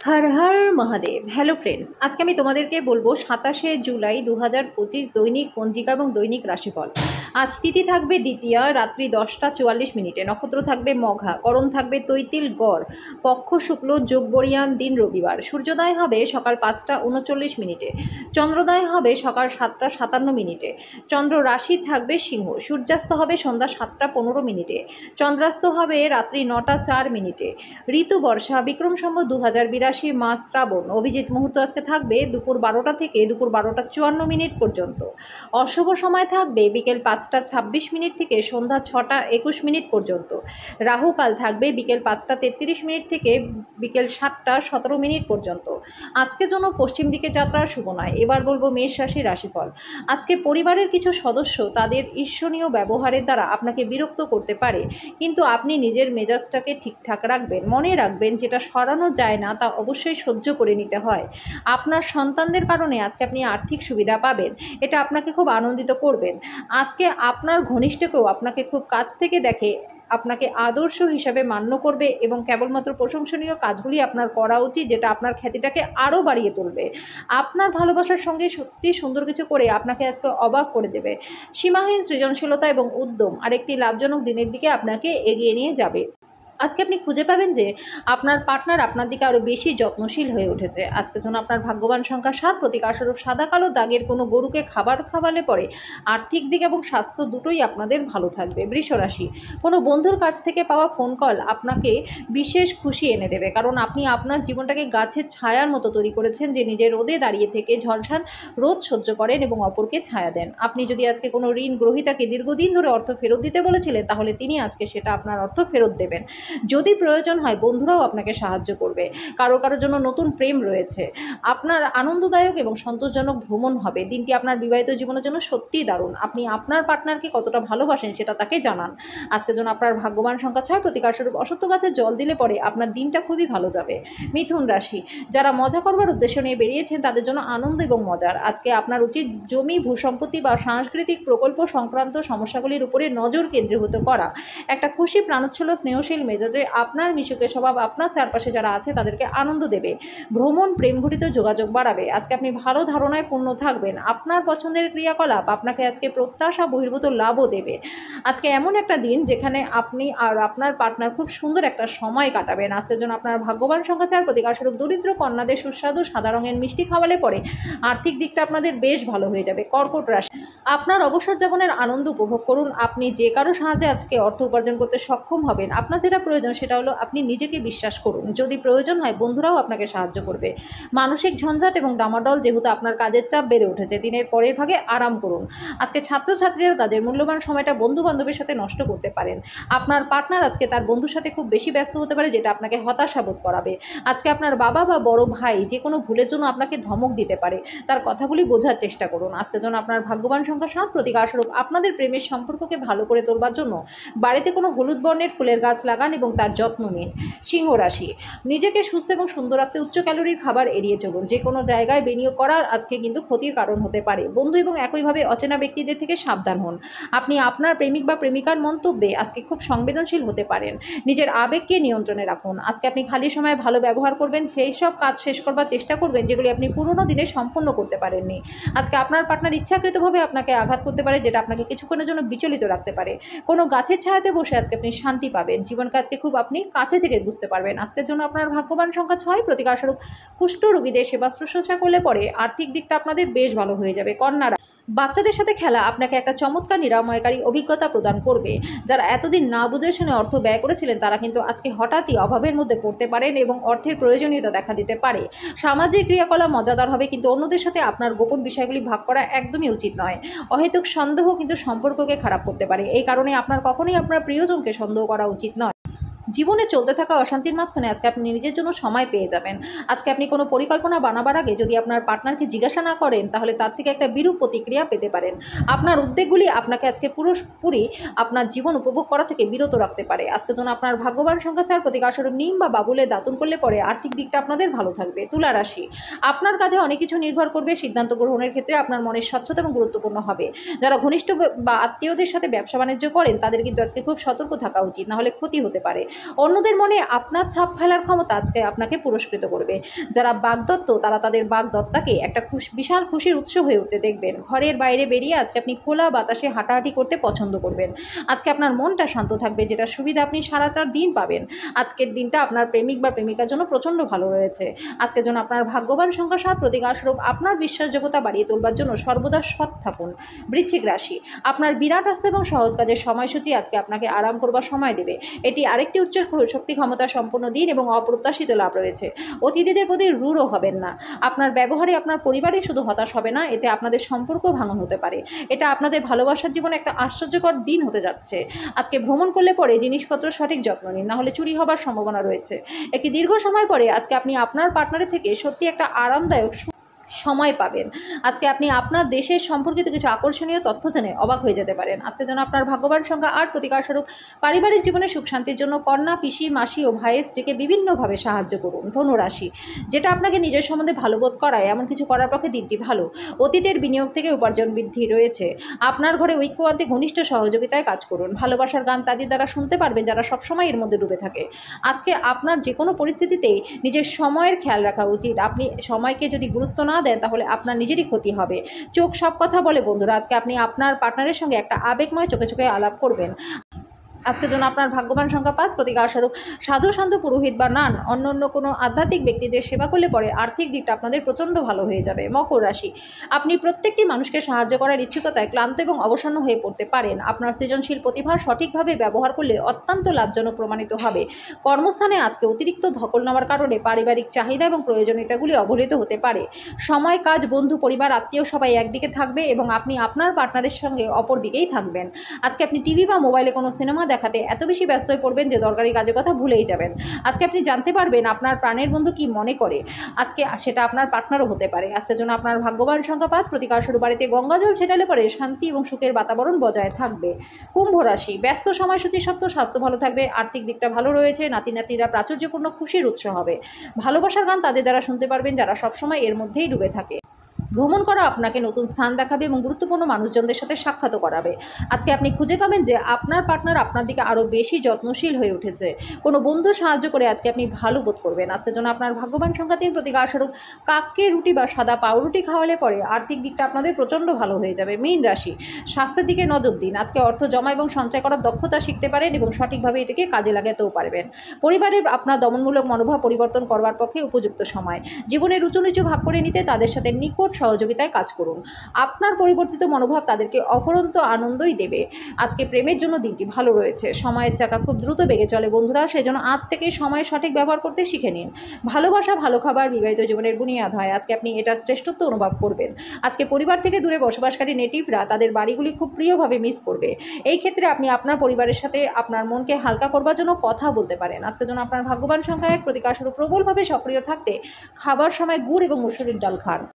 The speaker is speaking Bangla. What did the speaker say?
হর হর মহাদেব। হ্যালো ফ্রেন্ডস, আজকে আমি তোমাদেরকে বলবো 27শে জুলাই 2025 দৈনিক পঞ্জিকা এবং দৈনিক রাশিফল। আজ তিথি থাকবে দ্বিতীয়া, রাত্রি 10টা 44 মিনিটে, নক্ষত্র থাকবে মঘা, করণ থাকবে তৈতিল গড়, পক্ষ শুক্ল, যোগ বরিয়ান, দিন রবিবার। সূর্যোদয় হবে সকাল 5টা 39 মিনিটে, চন্দ্রোদয় হবে সকাল 7টা 57 মিনিটে। চন্দ্র রাশি থাকবে সিংহ, সূর্যাস্ত হবে সন্ধ্যা 7টা 15 মিনিটে, চন্দ্রাস্ত হবে রাত্রি 9টা 4 মিনিটে। ঋতু বর্ষা, বিক্রম সম্বত 2082, মাস শ্রাবণ। অভিজিৎ মুহূর্ত আজকে থাকবে দুপুর 12টা থেকে দুপুর 12টা 54 মিনিট পর্যন্ত। অশুভ সময় থাকবে বিকেল 5টা 26 মিনিট থেকে সন্ধ্যা 6টা 21 মিনিট পর্যন্ত। রাহুকাল থাকবে বিকেল 5টা 33 মিনিট থেকে বিকেল 7টা 17 মিনিট পর্যন্ত। আজকের জন্য পশ্চিম দিকে যাত্রা শুভ নয়। এবার বলবো মেষ রাশির রাশিফল। আজকে পরিবারের কিছু সদস্য তাদের ঈর্ষণীয় ব্যবহারের দ্বারা আপনাকে বিরক্ত করতে পারে, কিন্তু আপনি নিজের মেজাজটাকে ঠিকঠাক রাখবেন। মনে রাখবেন, যেটা সরানো যায় না তা অবশ্যই সহ্য করে নিতে হয়। আপনার সন্তানদের কারণে আজকে আপনি আর্থিক সুবিধা পাবেন, এটা আপনাকে খুব আনন্দিত করবেন। আজকে আপনার ঘনিষ্ঠকেও আপনাকে খুব কাছ থেকে দেখে আপনাকে আদর্শ হিসাবে মান্য করবে এবং কেবলমাত্র প্রশংসনীয় কাজগুলি আপনার করা উচিত, যেটা আপনার খ্যাতিটাকে আরও বাড়িয়ে তুলবে। আপনার ভালোবাসার সঙ্গে সত্যি সুন্দর কিছু করে আপনাকে আজকে অবাক করে দেবে। সীমাহীন সৃজনশীলতা এবং উদ্যম আরেকটি লাভজনক দিনের দিকে আপনাকে এগিয়ে নিয়ে যাবে। আজকে আপনি খুঁজে পাবেন যে আপনার পার্টনার আপনার দিকে আরও বেশি যত্নশীল হয়ে উঠেছে। আজকের জন্য আপনার ভাগ্যবান সংখ্যা 7, প্রতিকারস্বরূপ সাদা কালো দাগের কোনো গরুকে খাবার খাওয়ালে পরে আর্থিক দিক এবং স্বাস্থ্য দুটোই আপনাদের ভালো থাকবে। বৃষ রাশি, কোনো বন্ধুর কাছ থেকে পাওয়া ফোন কল আপনাকে বিশেষ খুশি এনে দেবে, কারণ আপনি আপনার জীবনটাকে গাছের ছায়ার মতো তৈরি করেছেন, যে নিজের রোদে দাঁড়িয়ে থেকে ঝলসান রোদ সহ্য করেন এবং অপরকে ছায়া দেন। আপনি যদি আজকে কোনো ঋণ গ্রহীতাকে দীর্ঘদিন ধরে অর্থ ফেরত দিতে বলেছিলেন, তাহলে তিনি আজকে সেটা আপনার অর্থ ফেরত দেবেন। যদি প্রয়োজন হয় বন্ধুরাও আপনাকে সাহায্য করবে। কারো জন্য নতুন প্রেম রয়েছে। আপনার আনন্দদায়ক এবং সন্তোষজনক ভ্রমণ হবে। দিনটি আপনার বিবাহিত জীবনের জন্য সত্যিই দারুণ। আপনি আপনার পার্টনারকে কতটা ভালোবাসেন সেটা তাকে জানান। আজকের জন্য আপনার ভাগ্যবান সংখ্যা 6, প্রতিকারস্বরূপ অশ্বত্থ গাছে জল দিলে পরে আপনার দিনটা খুবই ভালো যাবে। মিথুন রাশি, যারা মজা করবার উদ্দেশ্য নিয়ে বেরিয়েছেন তাদের জন্য আনন্দ এবং মজার। আজকে আপনার উচিত জমি, ভূসম্পত্তি বা সাংস্কৃতিক প্রকল্প সংক্রান্ত সমস্যাগুলির উপরে নজর কেন্দ্রীভূত করা। একটা খুশি, প্রাণোচ্ছল, স্নেহশীল মেজাজে আপনার মিশুকে স্বভাব আপনার চারপাশে যারা আছে তাদেরকে আনন্দ দেবে। ভ্রমণ প্রেমঘটিত যোগাযোগ বাড়াবে। আজকে আপনি ভালো ধারণায় পূর্ণ থাকবেন। আপনার পছন্দের ক্রিয়াকলাপ আপনাকে আজকে প্রত্যাশা বহির্ভূত লাভও দেবে। আজকে এমন একটা দিন যেখানে আপনি আর আপনার পার্টনার খুব সুন্দর একটা সময় কাটাবেন। আজকের জন্য আপনার ভাগ্যবান সংখ্যা 4, প্রতিকারস্বরূপ দরিদ্র কন্যাদের সুস্বাদু সাদা রঙের মিষ্টি খাওয়ালে পরে আর্থিক দিকটা আপনাদের বেশ ভালো হয়ে যাবে। কর্কট রাশি, আপনার অবসর যাপনের আনন্দ উপভোগ করুন। আপনি যে কারো সাহায্যে আজকে অর্থ উপার্জন করতে সক্ষম হবেন। আপনার যেটা প্রয়োজন সেটা হলো আপনি নিজেকে বিশ্বাস করুন। যদি প্রয়োজন হয় বন্ধুরাও আপনাকে সাহায্য করবে। মানসিক ঝঞ্ঝাট এবং ডামাডোল যেহেতু আপনার কাজের চাপ বেড়ে উঠেছে, দিনের পরের ভাগে আরাম করুন। আজকে ছাত্রছাত্রীরা তাদের মূল্যবান সময়টা বন্ধু বান্ধবের সাথে নষ্ট করতে পারেন। আপনার পার্টনার আজকে তার বন্ধুর সাথে খুব বেশি ব্যস্ত হতে পারে, যেটা আপনাকে হতাশা বোধ করাবে। আজকে আপনার বাবা বা বড় ভাই যে কোনো ভুলের জন্য আপনাকে ধমক দিতে পারে, তার কথাগুলি বোঝার চেষ্টা করুন। আজকের জন্য আপনার ভাগ্যবান সংখ্যা 7, প্রতিকারস্বরূপ আপনাদের প্রেমের সম্পর্ককে ভালো করে তোলবার জন্য বাড়িতে কোনো হলুদ বর্ণের ফুলের গাছ লাগান এবং তার যত্ন নিন। সিংহ রাশি, নিজেকে সুস্থ এবং সুন্দর রাখতে উচ্চ ক্যালোরির খাবার এড়িয়ে চলুন। যে কোনো জায়গায় বিনিয়োগ করার আজকে কিন্তু ক্ষতির কারণ হতে পারে। বন্ধু এবং একইভাবে অচেনা ব্যক্তিদের থেকে সাবধান হন। আপনি আপনার প্রেমিক বা প্রেমিকার মন্তব্যে আজকে খুব সংবেদনশীল হতে পারেন। নিজের আবেগকে নিয়ন্ত্রণে রাখুন। আজকে আপনি খালি সময়ে ভালো ব্যবহার করবেন, সেই সব কাজ শেষ করবার চেষ্টা করবেন যেগুলি আপনি পুরোনো দিনে সম্পন্ন করতে পারেননি। আজকে আপনার পার্টনার ইচ্ছাকৃতভাবে আপনাকে আঘাত করতে পারে, যেটা আপনাকে কিছুক্ষণের জন্য বিচলিত রাখতে পারে। কোনো গাছের ছায়াতে বসে আজকে আপনি শান্তি পাবেন। জীবনকে আজকে খুব আপনি কাছে থেকে বুঝতে পারবেন। আজকের জন্য আপনার ভাগ্যবান সংখ্যা 6, প্রতিকারস্বরূপ কুষ্ঠ রোগীদের সেবা শুশ্রূষা করলে পরে আর্থিক দিকটা আপনাদের বেশ ভালো হয়ে যাবে। কন্যা, বাচ্চাদের সাথে খেলা আপনাকে একটা চমৎকার নিরাময়কারী অভিজ্ঞতা প্রদান করবে। যারা এতদিন না বুঝে শুনে অর্থ ব্যয় করেছিলেন, তারা কিন্তু আজকে হঠাৎই অভাবের মধ্যে পড়তে পারেন এবং অর্থের প্রয়োজনীয়তা দেখা দিতে পারে। সামাজিক ক্রিয়াকলাপ মজাদার হবে, কিন্তু অন্যদের সাথে আপনার গোপন বিষয়গুলি ভাগ করা একদমই উচিত নয়। অহেতুক সন্দেহ কিন্তু সম্পর্ককে খারাপ করতে পারে। এই কারণে আপনার কখনোই আপনার প্রিয়জনকে সন্দেহ করা উচিত নয়। জীবনে চলতে থাকা অশান্তির মাঝখানে আজকে আপনি নিজের জন্য সময় পেয়ে যাবেন। আজকে আপনি কোনো পরিকল্পনা বানাবার আগে যদি আপনার পার্টনারকে জিজ্ঞাসা না করেন, তাহলে তার থেকে একটা বিরূপ প্রতিক্রিয়া পেতে পারেন। আপনার উদ্বেগগুলি আপনাকে আজকে পুরোপুরি আপনার জীবন উপভোগ করা থেকে বিরত রাখতে পারে। আজকের জন্য আপনার ভাগ্যবান সংখ্যা 4, প্রতিকারস্বরূপ নিম বা বাবুলে দাতুন করলে পরে আর্থিক দিকটা আপনাদের ভালো থাকবে। তুলা রাশি, আপনার কাঁধে অনেক কিছু নির্ভর করবে। সিদ্ধান্ত গ্রহণের ক্ষেত্রে আপনার মনের স্বচ্ছতা এবং গুরুত্বপূর্ণ হবে। যারা ঘনিষ্ঠ বা আত্মীয়দের সাথে ব্যবসা বাণিজ্য করেন তাদের কিন্তু আজকে খুব সতর্ক থাকা উচিত, নাহলে ক্ষতি হতে পারে। অন্যদের মনে আপনার ছাপ ফেলার ক্ষমতা আজকে আপনাকে পুরস্কৃত করবে। যারা বাগদত্ত তারা তাদের বাগদত্তাকে একটা বিশাল খুশির উৎস হয়ে উঠতে দেখবেন। ঘরের বাইরে বেরিয়ে আজকে আপনি খোলা বাতাসে হাঁটাহাঁটি করতে পছন্দ করবেন। আজকে আপনার মনটা শান্ত থাকবে, যেটা সুবিধা আপনি সারাটা দিন পাবেন। আজকের দিনটা আপনার প্রেমিক বা প্রেমিকার জন্য প্রচণ্ড ভালো রয়েছে। আজকের জন্য আপনার ভাগ্যবান সংখ্যা 7, প্রতিকারস্বরূপ আপনার বিশ্বাসযোগ্যতা বাড়িয়ে তোলবার জন্য সর্বদা সৎ থাকুন। বৃশ্চিক রাশি, আপনার বিরাট আস্থা এবং সহজ কাজের সময়সূচি আজকে আপনাকে আরাম করবার সময় দেবে। এটি আরেকটি উচ্চ শক্তি ক্ষমতা সম্পন্ন দিন এবং অপ্রত্যাশিত লাভ রয়েছে। অতিথিদের প্রতি রূঢ় হবেন না। আপনার ব্যবহারে আপনার পরিবারই শুধু হতাশ হবে না, এতে আপনাদের সম্পর্ক ভাঙন হতে পারে। এটা আপনাদের ভালোবাসার জীবনে একটা আশ্চর্যকর দিন হতে যাচ্ছে। আজকে ভ্রমণ করলে পরে জিনিসপত্র সঠিক যত্ন নিন, না হলে চুরি হবার সম্ভাবনা রয়েছে। একটি দীর্ঘ সময় পরে আজকে আপনি আপনার পার্টনারের থেকে সত্যি একটা আরামদায়ক সময় পাবেন। আজকে আপনি আপনার দেশের সম্পর্কিত কিছু আকর্ষণীয় তথ্য জেনে অবাক হয়ে যেতে পারেন। আজকের জন্য আপনার ভাগ্যবান সংখ্যা 8, প্রতিকারস্বরূপ পারিবারিক জীবনে সুখ শান্তির জন্য কন্যা, পিসি, মাসি ও ভাইয়ের স্ত্রীকে বিভিন্নভাবে সাহায্য করুন। ধনুরাশি, যেটা আপনাকে নিজের সম্বন্ধে ভালো বোধ করায় এমন কিছু করার পক্ষে দিনটি ভালো। অতীতের বিনিয়োগ থেকে উপার্জন বৃদ্ধি রয়েছে। আপনার ঘরে ঐক্য আনতে ঘনিষ্ঠ সহযোগিতায় কাজ করুন। ভালোবাসার গান তাদের দ্বারা শুনতে পারবেন যারা সবসময় এর মধ্যে ডুবে থাকে। আজকে আপনার যে কোনো পরিস্থিতিতেই নিজের সময়ের খেয়াল রাখা উচিত। আপনি সময়কে যদি গুরুত্ব না দেন তাহলে আপনার নিজেরই ক্ষতি হবে। চোখ সব কথা বলে বন্ধুরা, আজকে আপনি আপনার পার্টনারের সঙ্গে একটা আবেগময় চোখে চোখে আলাপ করবেন। আজকের জন্য আপনার ভাগ্যবান সংখ্যা 5, প্রতিকারস্বরূপ সাধু শান্ত পুরোহিত বা নান অন্য কোনো আধ্যাত্মিক ব্যক্তিদের সেবা করলে পরে আর্থিক দিকটা আপনাদের প্রচণ্ড ভালো হয়ে যাবে। মকর রাশি, আপনি প্রত্যেকটি মানুষকে সাহায্য করার ইচ্ছুকতায় ক্লান্ত এবং অবসন্ন হয়ে পড়তে পারেন। আপনার সৃজনশীল প্রতিভা সঠিকভাবে ব্যবহার করলে অত্যন্ত লাভজনক প্রমাণিত হবে। কর্মস্থানে আজকে অতিরিক্ত ধকল নেওয়ার কারণে পারিবারিক চাহিদা এবং প্রয়োজনীয়তাগুলি অবহেলিত হতে পারে। সময়, কাজ, বন্ধু, পরিবার, আত্মীয় সবাই একদিকে থাকবে এবং আপনি আপনার পার্টনারের সঙ্গে অপর দিকেই থাকবেন। আজকে আপনি টিভি বা মোবাইলে কোনো সিনেমা দেখাতে এত বেশি ব্যস্ত হয়ে পড়বেন যে দরকারি কাজের কথা ভুলেই যাবেন। আজকে আপনি জানতে পারবেন আপনার প্রাণের বন্ধু কি মনে করে। আজকে সেটা আপনার পার্টনারও হতে পারে। আজকের জন্য আপনার ভাগ্যবান সংখ্যা 5, প্রতিকারস্বরূপ বাড়িতে গঙ্গাজল ছেটালে পরে শান্তি এবং সুখের বাতাবরণ বজায় থাকবে। কুম্ভ রাশি, ব্যস্ত সময়সূচি সত্ত্বেও স্বাস্থ্য ভালো থাকবে, আর্থিক দিকটা ভালো রয়েছে, নাতি নাতিরা প্রাচুর্যপূর্ণ খুশির উৎস হবে। ভালোবাসার গান তাদের দ্বারা শুনতে পারবেন যারা সবসময় এর মধ্যেই ডুবে থাকে। ভ্রমণ করা আপনাকে নতুন স্থান দেখাবে এবং গুরুত্বপূর্ণ মানুষজনদের সাথে সাক্ষাৎ করাবে। আজকে আপনি খুঁজে পাবেন যে আপনার পার্টনার আপনার দিকে আরও বেশি যত্নশীল হয়ে উঠেছে। কোনো বন্ধু সাহায্য করে আজকে আপনি ভালো বোধ করবেন। আজকের জন্য আপনার ভাগ্যবান সংখ্যা 3, প্রতিকারস্বরূপ কাককে রুটি বা সাদা পাউরুটি খাওয়ালে পরে আর্থিক দিকটা আপনাদের প্রচণ্ড ভালো হয়ে যাবে। মীন রাশি, স্বাস্থ্যের দিকে নজর দিন। আজকে অর্থ জমা এবং সঞ্চয় করার দক্ষতা শিখতে পারেন এবং সঠিকভাবে এটাকে কাজে লাগাতেও পারবেন। পরিবারের আপনার দমনমূলক মনোভাব পরিবর্তন করবার পক্ষে উপযুক্ত সময়। জীবনের উঁচু নিচু ভাগ করে নিতে তাদের সাথে নিকট সহযোগিতায় কাজ করুন। আপনার পরিবর্তিত মনোভাব তাদেরকে অফুরন্ত আনন্দই দেবে। আজকে প্রেমের জন্য দিনটি ভালো রয়েছে। সময়ের চাকা খুব দ্রুত বেগে চলে বন্ধুরা, সেজন্য আজ থেকে সময়ের সঠিক ব্যবহার করতে শিখে নিন। ভালোবাসা, ভালো খাবার বিবাহিত জীবনের বুনিয়াদ হয়। আজকে আপনি এটা শ্রেষ্ঠত্ব অনুভব করবেন। আজকে পরিবার থেকে দূরে বসবাসকারী নেটিভরা তাদের বাড়িগুলি খুব প্রিয়ভাবে মিস করবে। এই ক্ষেত্রে আপনি আপনার পরিবারের সাথে আপনার মনকে হালকা করবার জন্য কথা বলতে পারেন। আজকের জন্য আপনার ভাগ্যবান সংখ্যা 1, প্রতিকারস্বরূপ প্রবলভাবে সক্রিয় থাকতে খাবার সময় গুড় এবং মুসুরির ডাল খান।